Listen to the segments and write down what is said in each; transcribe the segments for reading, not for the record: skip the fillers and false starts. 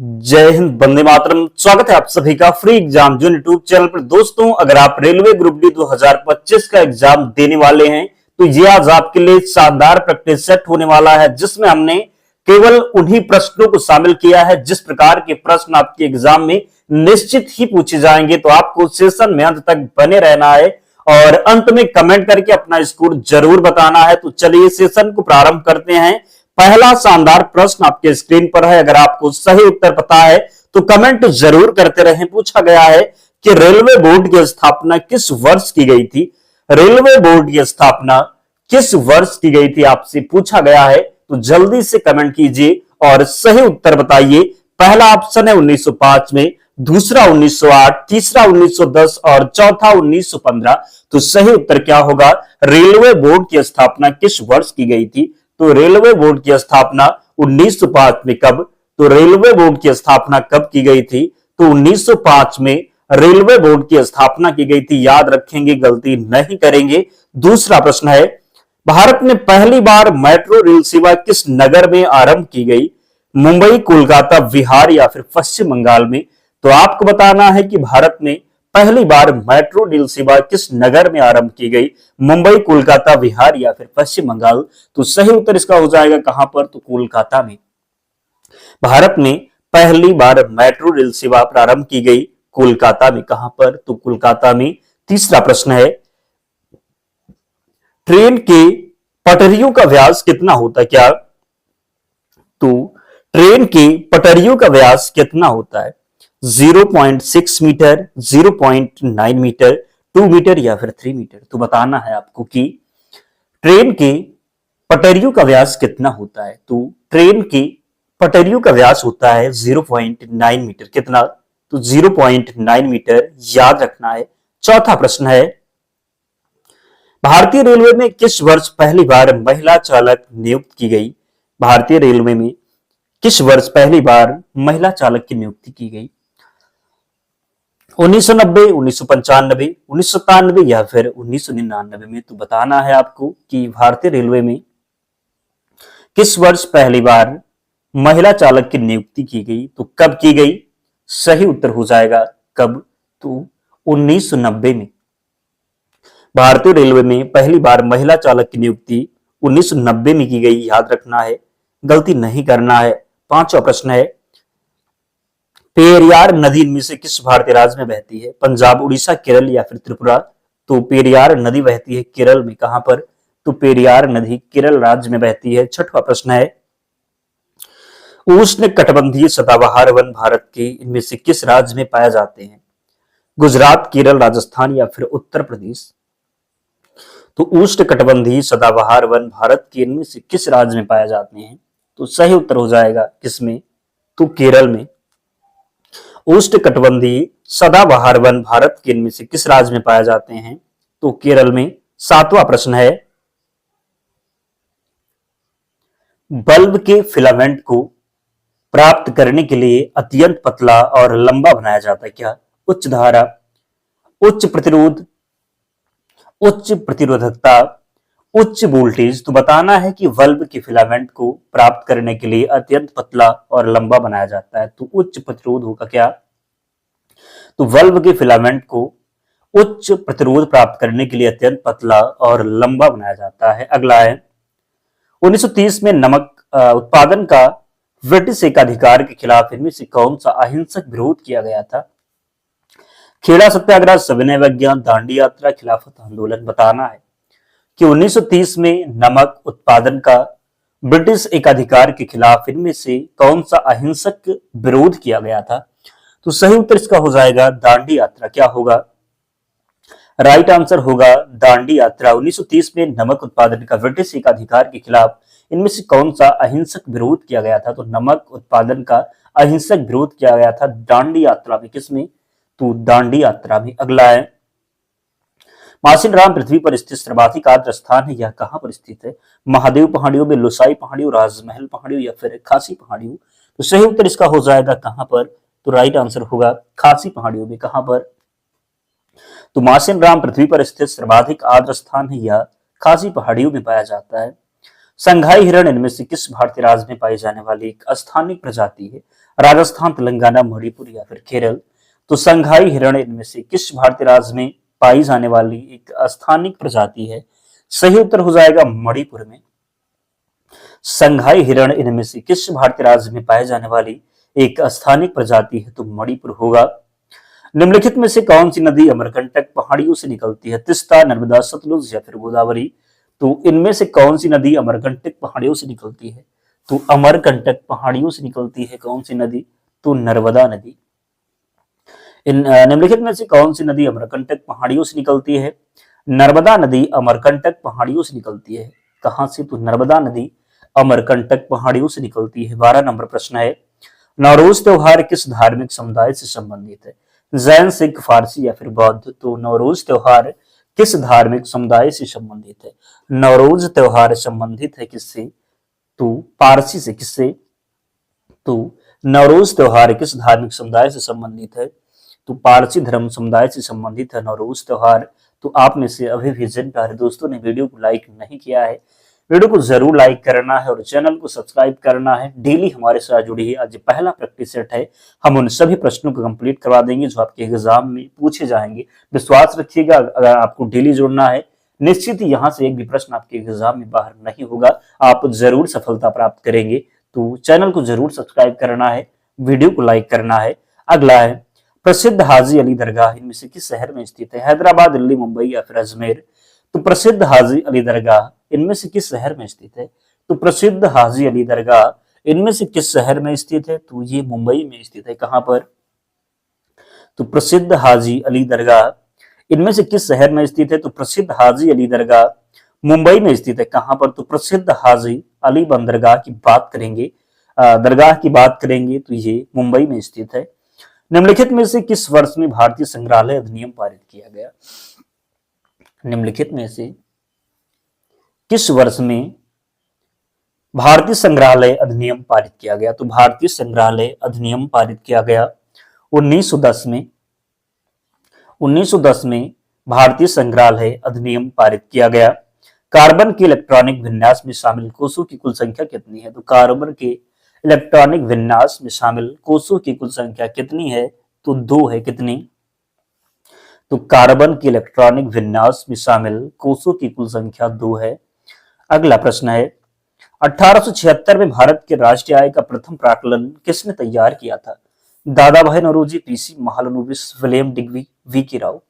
जय हिंद, वंदे मातरम। स्वागत है आप सभी का फ्री एग्जाम जो यूट्यूब चैनल पर। दोस्तों, अगर आप रेलवे ग्रुप डी 2025 का एग्जाम देने वाले हैं तो ये आज आपके लिए शानदार प्रैक्टिस सेट होने वाला है, जिसमें हमने केवल उन्हीं प्रश्नों को शामिल किया है जिस प्रकार के प्रश्न आपके एग्जाम में निश्चित ही पूछे जाएंगे। तो आपको सेशन में अंत तक बने रहना है और अंत में कमेंट करके अपना स्कोर जरूर बताना है। तो चलिए सेशन को प्रारंभ करते हैं। पहला शानदार प्रश्न आपके स्क्रीन पर है। अगर आपको सही उत्तर पता है तो कमेंट जरूर करते रहें। पूछा गया है कि रेलवे बोर्ड की स्थापना किस वर्ष की गई थी। रेलवे बोर्ड की स्थापना किस वर्ष की गई थी आपसे पूछा गया है, तो जल्दी से कमेंट कीजिए और सही उत्तर बताइए। पहला ऑप्शन है 1905 में, दूसरा 1908, तीसरा 1910 और चौथा 1915। तो सही उत्तर क्या होगा? रेलवे बोर्ड की स्थापना किस वर्ष की गई थी? तो रेलवे बोर्ड की स्थापना 1905 में। कब? तो रेलवे बोर्ड की स्थापना कब की गई थी? तो 1905 में रेलवे बोर्ड की स्थापना की गई थी। याद रखेंगे, गलती नहीं करेंगे। दूसरा प्रश्न है, भारत में पहली बार मेट्रो रेल सेवा किस नगर में आरंभ की गई? मुंबई, कोलकाता, बिहार या फिर पश्चिम बंगाल में? तो आपको बताना है कि भारत में पहली बार मेट्रो रेल सेवा किस नगर में आरंभ की गई? मुंबई, कोलकाता, बिहार या फिर पश्चिम बंगाल? तो सही उत्तर इसका हो जाएगा कहां पर? तो कोलकाता में। भारत में पहली बार मेट्रो रेल सेवा प्रारंभ की गई कोलकाता में। कहां पर? तो कोलकाता में। तीसरा प्रश्न है, ट्रेन के पटरियों का व्यास कितना होता है? क्या? तो ट्रेन के पटरियों का व्यास कितना होता है? 0.6 मीटर, 0.9 मीटर, 2 मीटर या फिर 3 मीटर? तो बताना है आपको कि ट्रेन के पटरियों का व्यास कितना होता है। तो ट्रेन की पटरियों का व्यास होता है 0.9 मीटर। कितना? तो 0.9 मीटर, याद रखना है। चौथा प्रश्न है, भारतीय रेलवे में किस वर्ष पहली बार महिला चालक नियुक्त की गई? भारतीय रेलवे में किस वर्ष पहली बार महिला चालक की नियुक्ति की गई? 1990, 1995, 1997 या फिर 1999 में? तो बताना है आपको कि भारतीय रेलवे में किस वर्ष पहली बार महिला चालक की नियुक्ति की गई। तो कब की गई? सही उत्तर हो जाएगा कब? तो 1990 में। भारतीय रेलवे में पहली बार महिला चालक की नियुक्ति 1990 में की गई। याद रखना है, गलती नहीं करना है। पांचवा प्रश्न है, पेरियार नदी इनमें से किस भारतीय राज्य में बहती है? पंजाब, उड़ीसा, केरल या फिर त्रिपुरा? तो पेरियार नदी बहती है केरल में। कहां पर? तो पेरियार नदी केरल राज्य में बहती है। छठवां प्रश्न है, उष्ण कटिबंधीय सदाबहार वन भारत के इनमें से किस राज्य में पाए जाते हैं? गुजरात, केरल, राजस्थान या फिर उत्तर प्रदेश? तो उष्ण कटिबंधीय सदाबहार वन भारत के इनमें से किस राज्य में पाए जाते हैं? तो सही उत्तर हो जाएगा किसमें? तो केरल में। उष्ण कटिबंधीय सदाबहार वन भारत के इनमें से किस राज्य में पाए जाते हैं? तो केरल में। सातवां प्रश्न है, बल्ब के फिलामेंट को प्राप्त करने के लिए अत्यंत पतला और लंबा बनाया जाता है। क्या? उच्च धारा, उच्च प्रतिरोध, उच्च प्रतिरोधकता, उच्च वोल्टेज? तो बताना है कि बल्ब के फिलामेंट को प्राप्त करने के लिए अत्यंत पतला और लंबा बनाया जाता है। तो उच्च प्रतिरोध होगा। क्या? तो बल्ब के फिलामेंट को उच्च प्रतिरोध प्राप्त करने के लिए अत्यंत पतला और लंबा बनाया जाता है। अगला है, 1930 में नमक उत्पादन का ब्रिटिश एकाधिकार के खिलाफ इनमें से कौन सा अहिंसक विरोध किया गया था? खेड़ा सत्याग्रह, सविनय अवज्ञा, दांडी यात्रा, खिलाफत आंदोलन? बताना है कि 1930 में नमक उत्पादन का ब्रिटिश एकाधिकार के खिलाफ इनमें से कौन सा अहिंसक विरोध किया गया था? तो सही उत्तर इसका हो जाएगा दांडी यात्रा। क्या होगा? राइट आंसर होगा दांडी यात्रा। 1930 में नमक उत्पादन का ब्रिटिश एकाधिकार के खिलाफ इनमें से कौन सा अहिंसक विरोध किया गया था? तो नमक उत्पादन का अहिंसक विरोध किया गया था दांडी यात्रा में। किसमें? तो दांडी यात्रा में। अगला है, मासिन राम पृथ्वी पर स्थित सर्वाधिक आर्द्र स्थान है। यह कहां पर स्थित है? महादेव पहाड़ियों में, लुसाई पहाड़ियों, राजमहल पहाड़ियों या फिर खासी पहाड़ियों? तो सही उत्तर इसका हो जाएगा कहां पर? तो राइट आंसर होगा खासी पहाड़ियों में। कहां पर? तो मासिन राम पृथ्वी पर स्थित सर्वाधिक आर्द्र स्थान है। यह खासी पहाड़ियों में पाया जाता है। संघाई हिरण इनमें से किस भारतीय राज्य में पाई जाने वाली एक स्थानीय प्रजाति है? राजस्थान, तेलंगाना, मणिपुर या फिर केरल? तो संघाई हिरण इनमें से किस भारतीय राज्य में पाई जाने वाली एक स्थानिक प्रजाति है? सही उत्तर हो जाएगा मणिपुर में। संघाई हिरण इनमें से किस भारतीय राज्य में पाए जाने वाली एक स्थानिक प्रजाति है? तो मणिपुर होगा। निम्नलिखित में से कौन सी नदी अमरकंटक पहाड़ियों से निकलती है? तीस्ता, नर्मदा, सतलुज या फिर गोदावरी? तो इनमें से कौन सी नदी अमरकंटक पहाड़ियों से निकलती है? तो अमरकंटक पहाड़ियों से निकलती है कौन सी नदी? तो नर्मदा नदी। इन निम्नलिखित में से कौन सी नदी अमरकंटक पहाड़ियों से निकलती है? नर्मदा नदी अमरकंटक पहाड़ियों से निकलती है। कहां से? तो नर्मदा नदी अमरकंटक पहाड़ियों से निकलती है। 12 नंबर प्रश्न है, नौरोज त्योहार किस धार्मिक समुदाय से संबंधित है? जैन, सिख, फारसी या फिर बौद्ध? तो नौरोज त्योहार किस धार्मिक समुदाय से संबंधित है? नौरोज त्योहार संबंधित है किससे? तो पारसी से। किससे? तो नौरोज त्योहार किस धार्मिक समुदाय से संबंधित है? तो पारसी धर्म समुदाय से संबंधित है नौरोज त्योहार। तो आप में से अभी भी जिन प्यारे दोस्तों ने वीडियो को लाइक नहीं किया है, वीडियो को जरूर लाइक करना है और चैनल को सब्सक्राइब करना है। डेली हमारे साथ जुड़ी है। आज पहला प्रैक्टिस सेट है, हम उन सभी प्रश्नों को कंप्लीट करवा देंगे जो आपके एग्जाम में पूछे जाएंगे। विश्वास रखिएगा, अगर आपको डेली जुड़ना है, निश्चित ही यहाँ से एक भी प्रश्न आपके एग्जाम में बाहर नहीं होगा, आप जरूर सफलता प्राप्त करेंगे। तो चैनल को जरूर सब्सक्राइब करना है, वीडियो को लाइक करना है। अगला है, प्रसिद्ध हाजी अली दरगाह इनमें से किस शहर में स्थित है? हैदराबाद, दिल्ली, मुंबई या फिर अजमेर? तो प्रसिद्ध हाजी अली दरगाह इनमें से किस शहर में स्थित है? तो प्रसिद्ध हाजी अली दरगाह इनमें से किस शहर में स्थित है? तो ये मुंबई में स्थित है। कहां पर? तो प्रसिद्ध हाजी अली दरगाह इनमें से किस शहर में स्थित है? तो प्रसिद्ध हाजी अली दरगाह मुंबई में स्थित है। कहां पर? तो प्रसिद्ध हाजी अली बंदरगाह की बात करेंगे, दरगाह की बात करेंगे तो ये मुंबई में स्थित है। निम्नलिखित में से किस वर्ष में भारतीय संग्रहालय अधिनियम पारित किया गया? निम्नलिखित में से किस वर्ष में भारतीय संग्रहालय अधिनियम पारित किया गया? तो भारतीय संग्रहालय अधिनियम पारित किया गया 1910 में। 1910 में भारतीय संग्रहालय अधिनियम पारित किया गया। कार्बन के इलेक्ट्रॉनिक विन्यास में शामिल कोषों की कुल संख्या कितनी है? तो कार्बन के इलेक्ट्रॉनिक विन्यास में शामिल कोषों की कुल संख्या कितनी है? तो 2 है। कितनी? तो कार्बन के इलेक्ट्रॉनिक विन्यास में शामिल कोषों की कुल संख्या 2 है। अगला प्रश्न है, 1876 में भारत के राष्ट्रीय आय का प्रथम प्राकलन किसने तैयार किया था? Dadabhai Naoroji, PC Mahalanobis, William Digby, VK. Rao?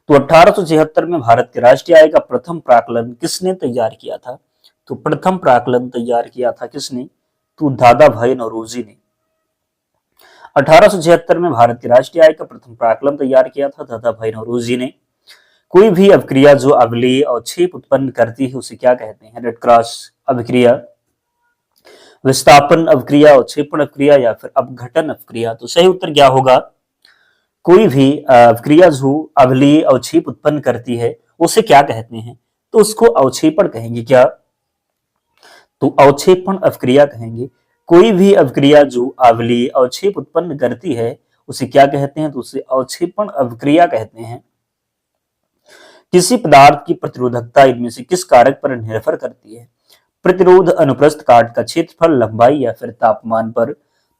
तो 1876 में भारत के राष्ट्रीय आय का प्रथम प्राकलन किसने तैयार किया था? तो प्रथम प्राकलन तैयार किया था किसने? तो दादा भाई नौरोजी ने। 1876 में भारत के राष्ट्रीय आय का प्रथम प्राकलन तैयार किया था दादा भाई नौरोजी ने। कोई भी अभिक्रिया जो अवलेय अवक्षेप उत्पन्न करती है उसे क्या कहते हैं? रेड क्रॉस अभिक्रिया, विस्थापन अभिक्रिया, अवक्षेपण अभिक्रिया या फिर अपघटन अभिक्रिया? तो सही उत्तर क्या होगा? कोई भी अभिक्रिया जो अवलेय अवक्षेप उत्पन्न करती है उसे क्या कहते हैं? तो उसको अवक्षेपण कहेंगे। क्या? तो अवक्षेपण अभिक्रिया कहेंगे। कोई भी अभिक्रिया जो अवलेय अवक्षेप उत्पन्न करती है उसे क्या कहते हैं? तो उसे अवक्षेपण अभिक्रिया कहते हैं। किसी पदार्थ की प्रतिरोधकता इनमें से किस कारक पर निर्भर करती है? प्रतिरोध, अनुप्रस्थ काट का क्षेत्रफल, लंबाई या फिर तापमान पर?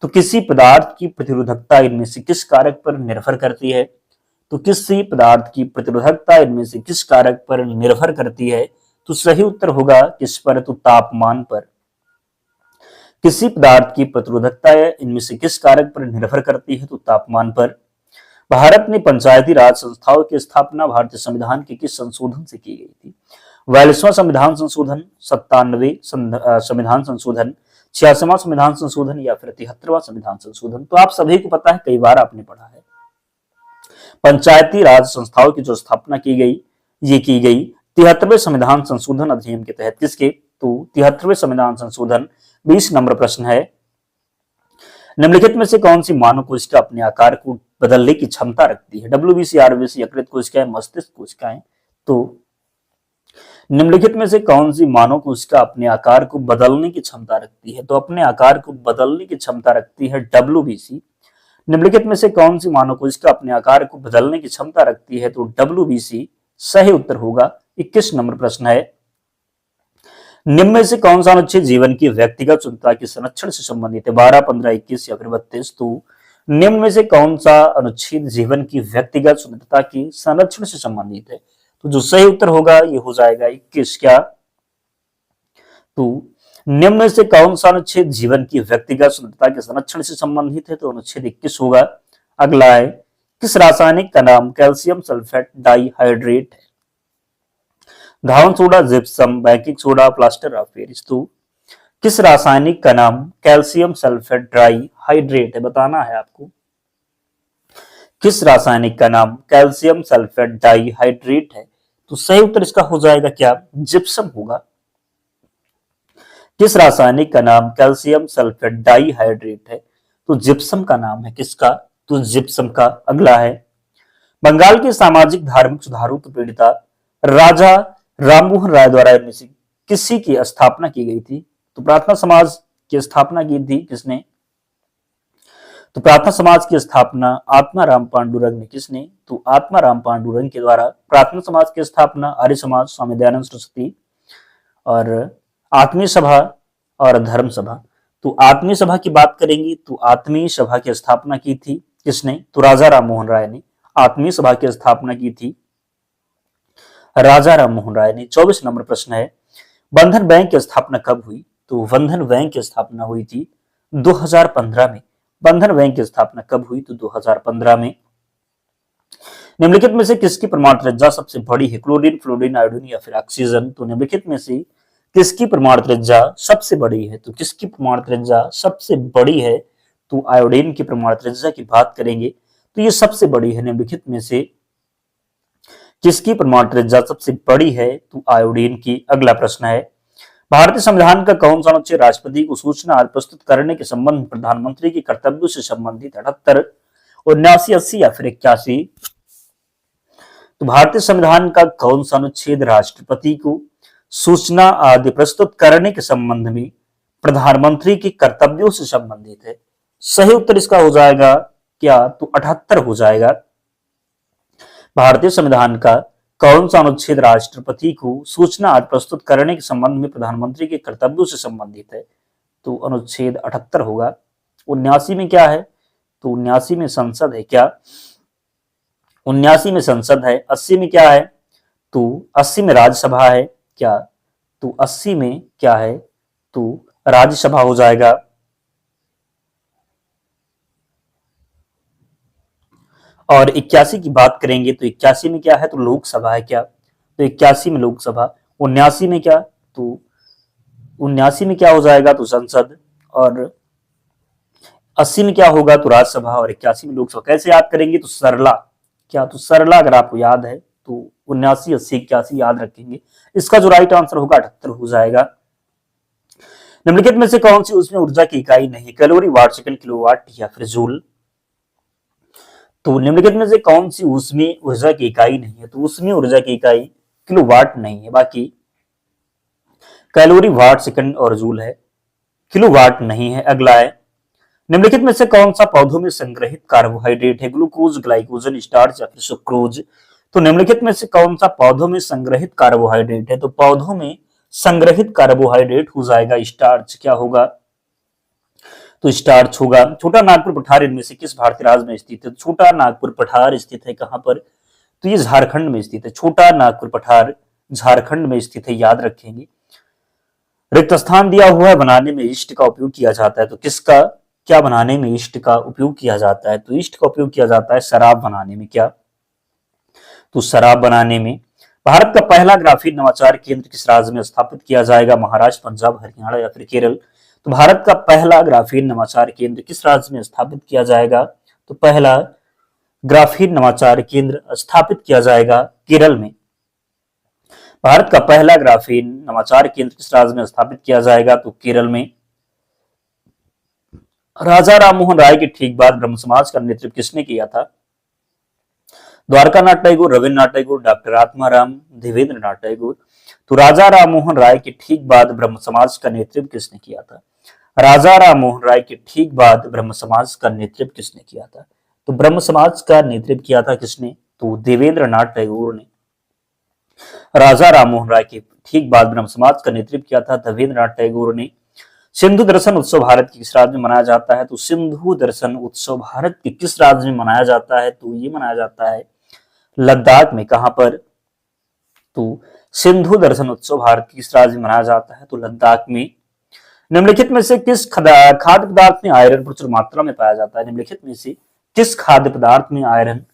तो किसी पदार्थ की प्रतिरोधकता इनमें से किस कारक पर निर्भर करती है? तो किसी पदार्थ की प्रतिरोधकता इनमें से किस कारक पर निर्भर करती है? तो सही उत्तर होगा किस पर? तो तापमान पर। किसी पदार्थ की प्रतिरोधकता इनमें से किस कारक पर निर्भर करती है? तो तापमान पर। भारत में पंचायती राज संस्थाओं की स्थापना भारतीय संविधान के किस संशोधन से की गई थी? 42वां संविधान संशोधन, 97वें संविधान संशोधन, 86वां संविधान संशोधन या फिर 73वां संविधान संशोधन? तो आप सभी को पता है, कई बार आपने पढ़ा है। पंचायती राज संस्थाओं की जो स्थापना की गई, ये की गई 73वें संविधान संशोधन अधिनियम के तहत। किसके? तो 73वें संविधान संशोधन। 20 नंबर प्रश्न है, निम्नलिखित में से कौन सी मानव कोशिका अपने आकार को बदलने की क्षमता रखती है? डब्ल्यूबीसी, आरबीसी, यकृत कोशिकाएं, मस्तिष्क कोशिकाएं? तो निम्नलिखित में से कौन सी मानव कोशिका अपने आकार को बदलने की क्षमता रखती है? तो अपने आकार को बदलने की क्षमता रखती है डब्ल्यूबीसी। निम्नलिखित में से कौन सी मानव कोशिका अपने आकार को बदलने की क्षमता रखती है? तो डब्ल्यूबीसी सही उत्तर होगा। 21 नंबर प्रश्न है, निम्न में से कौन सा अनुच्छेद जीवन की व्यक्तिगत स्वतंत्रता के संरक्षण से संबंधित है? 12, 15, 21 या फिर 32। तो निम्न में से कौन सा अनुच्छेद जीवन की व्यक्तिगत स्वतंत्रता के संरक्षण से संबंधित है? तो जो सही उत्तर होगा ये हो जाएगा 21। क्या? तो निम्न में से कौन सा अनुच्छेद जीवन की व्यक्तिगत स्वतंत्रता के संरक्षण से संबंधित है? तो अनुच्छेद 21 होगा। अगला है, किस रासायनिक का नाम कैल्शियम सल्फेट डाइहाइड्रेट है? धावन soda, gypsum, baking soda, plaster of Paris. तो किस रासायनिक का नाम कैल्शियम सल्फेट डाइहाइड्रेट है? बताना है आपको। किस रासायनिक का नाम कैल्शियम सल्फेट डाइहाइड्रेट है? तो सही उत्तर इसका हो जाएगा क्या? जिप्सम होगा। किस रासायनिक का नाम कैल्शियम सल्फेट डाइहाइड्रेट है? तो जिप्सम का नाम है। किसका? तो जिप्सम का। अगला है, बंगाल के सामाजिक धार्मिक सुधारों की पीड़िता राजा राममोहन राय द्वारा इनमें से किसी की स्थापना की गई थी? तो प्रार्थना समाज की स्थापना की थी किसने? तो प्रार्थना समाज की स्थापना आत्माराम पांडुरंग ने। किसने? तो आत्माराम पांडुरंग के द्वारा प्रार्थना समाज की स्थापना आर्य समाज, स्वामी दयानंद सरस्वती और आत्मीय सभा और धर्म सभा। तो आत्मीय सभा की बात करेंगे तो आत्मीय सभा की स्थापना की थी किसने? तो राजा राममोहन राय ने आत्मीय सभा की स्थापना की थी, राजा राममोहन राय ने। 24 नंबर प्रश्न है, बंधन बैंक की स्थापना कब हुई? तो बंधन बैंक की स्थापना हुई थी 2015 में। बंधन बैंक की स्थापना कब हुई? तो 2015 में। निम्नलिखित में से किसकी परमाणु त्रिज्या सबसे बड़ी है? क्लोरीन, फ्लोरीन, आयोडीन या फिर ऑक्सीजन। तो निम्नलिखित में से किसकी परमाणु त्रिज्या सबसे बड़ी है? तो किसकी परमाणु त्रिज्या सबसे बड़ी है? तो आयोडीन की परमाणु त्रिज्या की बात करेंगे तो ये सबसे बड़ी है। निम्नलिखित में से किसकी परमाणु त्रिज्या सबसे बड़ी है? तो आयोडीन की। अगला प्रश्न है, भारतीय संविधान का कौन सा अनुच्छेद राष्ट्रपति को सूचना आदि प्रस्तुत करने के संबंध में प्रधानमंत्री के कर्तव्यों से संबंधित? 78, 79, 80 या फिर 81। तो भारतीय संविधान का कौन सा अनुच्छेद राष्ट्रपति को सूचना आदि प्रस्तुत करने के संबंध में प्रधानमंत्री के कर्तव्यों से संबंधित है? सही उत्तर इसका हो जाएगा क्या? तो 78 हो जाएगा। भारतीय संविधान का कौन सा अनुच्छेद राष्ट्रपति को सूचना आदि प्रस्तुत करने के संबंध में प्रधानमंत्री के कर्तव्यों से संबंधित है? तो अनुच्छेद 78 होगा। 79 में क्या है? तो 79 में संसद है। क्या? 79 में संसद है। 80 में क्या है? तो 80 में राज्यसभा है। क्या? तो 80 में क्या है? तो राज्यसभा हो जाएगा। और 81 की बात करेंगे तो 81 में क्या है? तो लोकसभा है। क्या? तो 81 में लोकसभा। 79 में क्या? तो 79 में क्या हो जाएगा? तो संसद। और 80 में क्या होगा? तो राज्यसभा। और 81 में लोकसभा। कैसे याद करेंगे? तो सरला। क्या? तो सरला अगर आपको याद है तो 79, 80, 81 याद रखेंगे। इसका जो राइट आंसर होगा 78 हो जाएगा। निम्नलिखित में से कौन सी उसमें ऊर्जा की इकाई नहीं? कैलोरी, वाट, सेकंड, किलोवाट या फिर जूल। तो निम्नलिखित में से कौन सी उसमें ऊर्जा की इकाई नहीं है? तो उसमें ऊर्जा की इकाई किलोवाट नहीं है। बाकी कैलोरी, वाट, सेकंड और जूल है, किलोवाट नहीं है। अगला है, निम्नलिखित में से कौन सा पौधों में संग्रहित कार्बोहाइड्रेट है? ग्लूकोज, ग्लाइकोजन, स्टार्च या फिर सुक्रोज। तो निम्नलिखित में से कौन सा पौधों में संग्रहित कार्बोहाइड्रेट है? तो पौधों में संग्रहित कार्बोहाइड्रेट हो जाएगा स्टार्च। क्या होगा? तो स्टार्च होगा। छोटा नागपुर पठार इनमें से किस भारतीय राज्य में स्थित है? छोटा नागपुर पठार स्थित है कहां पर? तो ये झारखंड में स्थित है। छोटा नागपुर पठार झारखंड में स्थित है, याद रखेंगे। रिक्त स्थान दिया हुआ है, बनाने में ईस्ट का उपयोग किया जाता है। तो किसका क्या बनाने में ईस्ट का उपयोग किया जाता है? तो ईस्ट का उपयोग किया जाता है शराब बनाने में। क्या? तो शराब बनाने में। भारत का पहला ग्राफीन नवाचार केंद्र किस राज्य में स्थापित किया जाएगा? महाराष्ट्र, पंजाब, हरियाणा या फिर केरल। तो भारत का पहला ग्राफीन नवाचार केंद्र किस राज्य में स्थापित किया जाएगा? तो पहला ग्राफीन नवाचार केंद्र स्थापित किया जाएगा केरल में। भारत का पहला ग्राफीन नवाचार केंद्र किस राज्य में स्थापित किया जाएगा? तो केरल में। राजा राममोहन राय के ठीक बाद ब्रह्म समाज का नेतृत्व किसने किया था? द्वारकानाथ टैगोर, रविन्द्रनाथ टैगोर, डॉक्टर आत्माराम, देवेंद्रनाथ टैगोर। तो राजा राममोहन राय के ठीक बाद ब्रह्म समाज का नेतृत्व किसने किया था? राजा राममोहन राय के ठीक बाद ब्रह्म समाज का नेतृत्व किसने किया था? तो ब्रह्म समाज का नेतृत्व किया था किसने? तो देवेंद्रनाथ टैगोर ने। राजा राममोहन राय के ठीक बाद ब्रह्म समाज का नेतृत्व किया था देवेंद्रनाथ टैगोर ने। सिंधु दर्शन उत्सव भारत के किस राज्य में मनाया जाता है? तो सिंधु दर्शन उत्सव भारत के किस राज्य में मनाया जाता है? तो ये मनाया जाता है लद्दाख में। कहां पर? तो सिंधु दर्शन उत्सव भारत के किस राज्य में मनाया जाता है? तो लद्दाख में। निम्नलिखित में से किस खाद्य पदार्थ में आयरन प्रचुर मात्रा में पाया जाता है? निम्नलिखित में से किस खाद्य पदार्थ में आयरन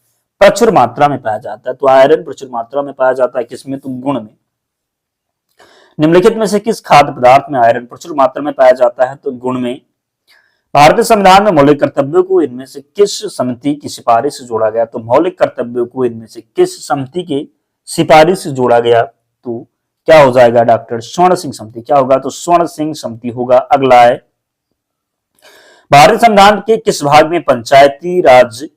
प्रचुर मात्रा में पाया जाता है? तो आयरन प्रचुर मात्रा में पाया जाता है किसमें? तो गुण में। निम्नलिखित में से किस खाद्य पदार्थ में आयरन प्रचुर मात्रा में पाया जाता है? तो गुण में। भारतीय संविधान में मौलिक कर्तव्यों को इनमें से किस समिति की सिफारिश से जोड़ा गया? तो मौलिक कर्तव्यों को इनमें से किस समिति की सिफारिश से जोड़ा गया? तो क्या हो जाएगा डॉक्टर? स्वर्ण सिंह समिति। क्या होगा? तो स्वर्ण सिंह समिति होगा। अगला है, भारतीय संविधान के किस भाग में पंचायती राज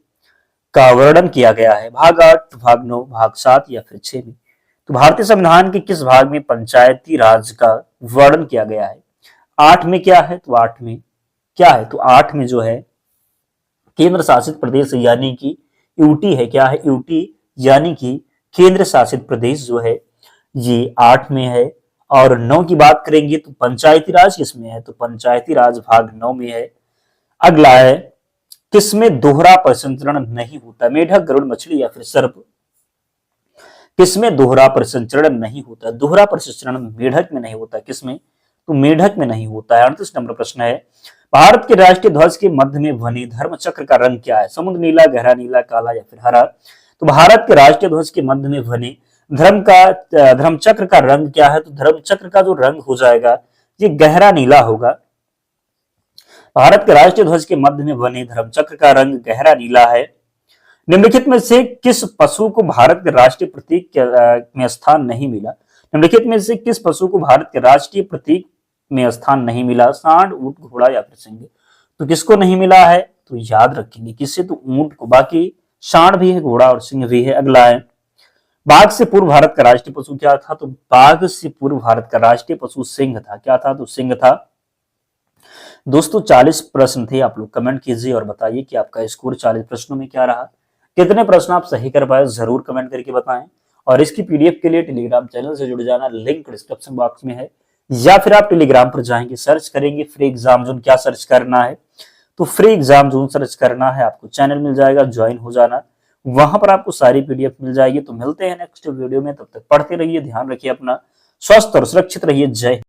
का वर्णन किया गया है? भाग 8, भाग 9, भाग 7 या फिर 6 में? तो भारतीय संविधान के किस भाग में पंचायती राज का वर्णन किया गया है? 8 में क्या है? तो 8 में क्या है? तो 8 में जो है केंद्र शासित प्रदेश यानी कि यूटी है। क्या है? यूटी यानी कि केंद्र शासित प्रदेश जो है ये 8 में है। और 9 की बात करेंगे तो पंचायती राज किसमें है? तो पंचायती राज भाग 9 में है। अगला है, किसमें दोहरा प्रसंचरण नहीं होता? मेढक, गरुड़, मछली या फिर सर्प? किसमें दोहरा प्रसंचरण नहीं होता? दोहरा प्रसंचरण मेढक में नहीं होता। किसमें? तो मेढक में नहीं होता है। 38 नंबर प्रश्न है, भारत के राष्ट्रीय ध्वज के मध्य में बने धर्म चक्र का रंग क्या है? समुद्र नीला, गहरा नीला, काला या फिर हरा? तो भारत के राष्ट्रीय ध्वज के मध्य में बने धर्म चक्र का रंग क्या है? तो धर्म चक्र का जो रंग हो जाएगा ये गहरा नीला होगा। भारत के राष्ट्रीय ध्वज के मध्य में बने धर्म चक्र का रंग गहरा नीला है। निम्नलिखित में से किस पशु को भारत के राष्ट्रीय प्रतीक में स्थान नहीं मिला? निम्नलिखित में से किस पशु को भारत के राष्ट्रीय प्रतीक में स्थान नहीं मिला? सांड, ऊंट, घोड़ा या फिर सिंह? तो किसको नहीं मिला है? तो याद रखेंगे किससे? तो ऊंट को। बाकी सांड भी है, घोड़ा और सिंह भी है। अगला है, बाघ से पूर्व भारत का राष्ट्रीय पशु क्या था? तो बाघ से पूर्व भारत का राष्ट्रीय पशु सिंह था। क्या था? तो सिंह था। दोस्तों 40 प्रश्न थे, आप लोग कमेंट कीजिए और बताइए कि आपका स्कोर 40 प्रश्नों में क्या रहा, कितने प्रश्न आप सही कर पाए, जरूर कमेंट करके बताएं। और इसकी पीडीएफ के लिए टेलीग्राम चैनल से जुड़ जाना, लिंक डिस्क्रिप्शन बॉक्स में है, या फिर आप टेलीग्राम पर जाएंगे, सर्च करेंगे फ्री एग्जाम जोन। क्या सर्च करना है? तो फ्री एग्जाम जोन सर्च करना है, आपको चैनल मिल जाएगा, ज्वाइन हो जाना, वहां पर आपको सारी पीडीएफ मिल जाएगी। तो मिलते हैं नेक्स्ट वीडियो में, तब तक पढ़ते रहिए, ध्यान रखिए अपना, स्वस्थ और सुरक्षित रहिए। जय